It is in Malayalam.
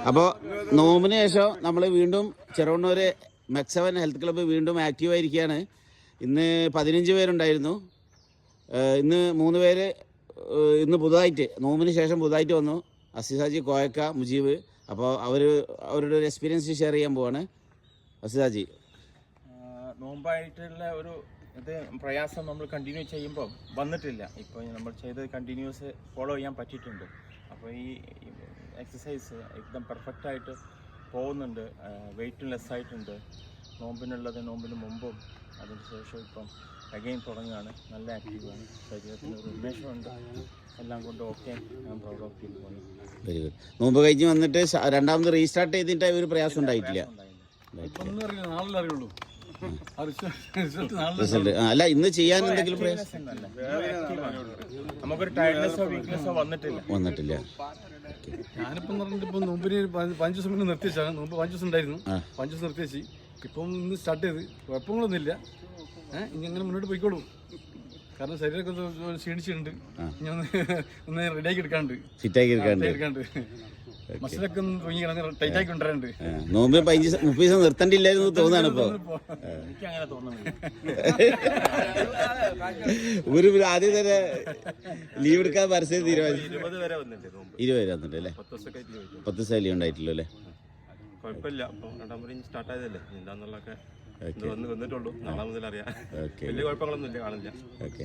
അപ്പോൾ നോമ്പിന് ശേഷം നമ്മൾ വീണ്ടും ചെറുവണ്ണൂർ മെക്സവൻ ഹെൽത്ത് ക്ലബ്ബ് വീണ്ടും ആക്റ്റീവായിരിക്കുകയാണ്. ഇന്ന് 15 പേരുണ്ടായിരുന്നു. ഇന്ന് 3 പേര് ഇന്ന് പുതുതായിട്ട് നോമ്പിന് ശേഷം പുതുതായിട്ട് വന്നു. അസിസാജി, കോയക്ക, മുജീബ്. അപ്പോൾ അവരുടെ ഒരു എക്സ്പീരിയൻസ് ഷെയർ ചെയ്യാൻ പോവാണ്. അസിസാജി, നോമ്പായിട്ടുള്ള ഒരു ഇത് പ്രയാസം നമ്മൾ കണ്ടിന്യൂ ചെയ്യുമ്പോൾ വന്നിട്ടില്ല. ഇപ്പോൾ നമ്മൾ ചെയ്ത് കണ്ടിന്യൂസ് ഫോളോ ചെയ്യാൻ പറ്റിയിട്ടുണ്ട്. അപ്പോൾ ഈ എക്സസൈസ് എക്ദം പെർഫെക്റ്റായിട്ട് പോകുന്നുണ്ട്. വെയിറ്റും ലെസ്സായിട്ടുണ്ട്. നോമ്പിനുള്ളത് നോമ്പിന് മുമ്പും അതിന് ശേഷം ഇപ്പം അഗെയിൻ തുടങ്ങുകയാണ്. നല്ല ആക്റ്റീവാണ്. ശരീരത്തിന് ഒരു ഉന്മേഷമുണ്ട്. എല്ലാം കൊണ്ട് ഓക്കെ. ഞാൻ പ്രൗഡ് ഓഫ് ഫീൽ പോകുന്നു. Very good. നോമ്പ് കഴിഞ്ഞ് വന്നിട്ട് രണ്ടാമത് റീസ്റ്റാർട്ട് ചെയ്തിട്ട് ഒരു പ്രയാസം ഉണ്ടായിട്ടില്ല. അല്ല, ഇന്ന് ചെയ്യാൻ എന്തെങ്കിലും പ്രയാസം നമുക്കൊരു ടയർഡ്നെസ്സോ വീക്ക്നെസ്സോ വന്നിട്ടില്ല. ഞാനിപ്പം പറഞ്ഞിട്ട് നോമ്പിന് 5 ദിവസം മുന്നേ നിർത്തിച്ചാണ്. നോമ്പ് 5 ദിവസം ഉണ്ടായിരുന്നു. 5 ദിവസം നിർത്തിവെച്ച് ഇപ്പം ഇന്ന് സ്റ്റാർട്ട് ചെയ്ത് കുഴപ്പങ്ങളൊന്നുമില്ല. ഇനി അങ്ങനെ മുന്നോട്ട് പോയിക്കോളൂ. കാരണം ശരീരമൊക്കെ ക്ഷീണിച്ചിട്ടുണ്ട്. ഇനി ഒന്ന് റെഡിയാക്കി എടുക്കാണ്ട്, ഫിറ്റാക്കി എടുക്കാണ്ട്, മസിലൊക്കെ ഒന്ന് പൊങ്ങി ടൈറ്റ് ആക്കി കൊണ്ടുവരാണ്ട്. നോമ്പ് 30 ദിവസം നിർത്തണ്ടില്ലായിരുന്നു തോന്നാണ് ഇപ്പൊ. എനിക്ക് അങ്ങനെ തോന്നുന്നില്ല. ഒരു ആദ്യം തന്നെ ലീവ് എടുക്കാൻ പരസ്യം തീരുമാനിച്ചു. 20 വരെ വന്നിട്ടുണ്ട്. 20 വരെ വന്നിട്ട് അല്ലേ? 10 ദിവസം ലീവ് ഉണ്ടായിട്ടില്ലോ അല്ലേ? കുഴപ്പമില്ല. അപ്പോൾ രണ്ടാമത് സ്റ്റാർട്ട് ആയതല്ലേ, എന്താന്നുള്ളതൊക്കെ വന്നിട്ടുള്ളൂ. നാളെ മുതൽ അറിയാം. വലിയ കുഴപ്പങ്ങളൊന്നും ഇല്ല, കാണില്ല. ഓക്കെ.